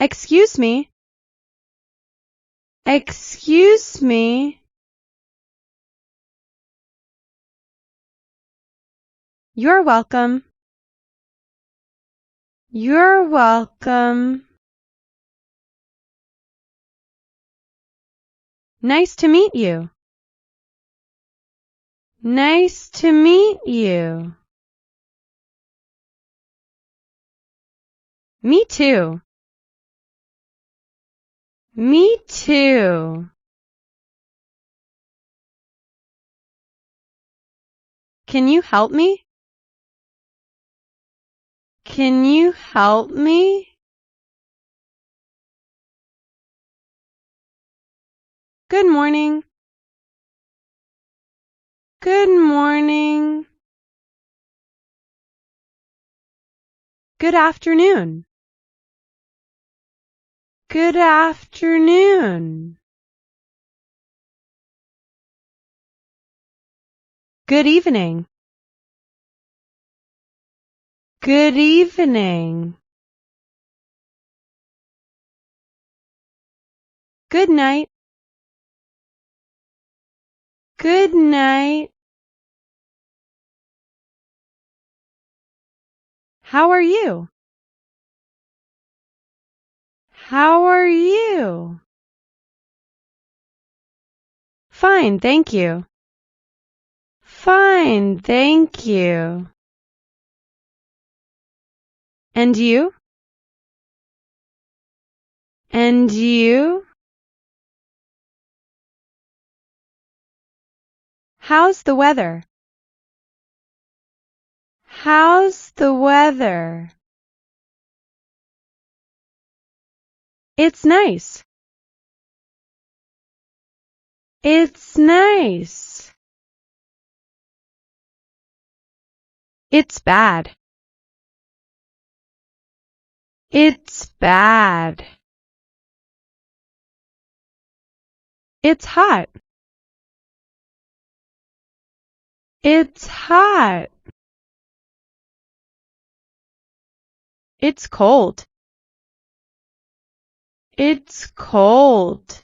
Excuse me. Excuse me. You're welcome. You're welcome. Nice to meet you. Nice to meet you. Me too. Me too. Can you help me? Can you help me? Good morning. Good morning. Good afternoon. Good afternoon. Good evening. Good evening. Good night. Good night. How are you? How are you? Fine, thank you. Fine, thank you. And you? And you? How's the weather? How's the weather? It's nice. It's nice. It's bad. It's bad. It's hot. It's hot. It's cold. It's cold.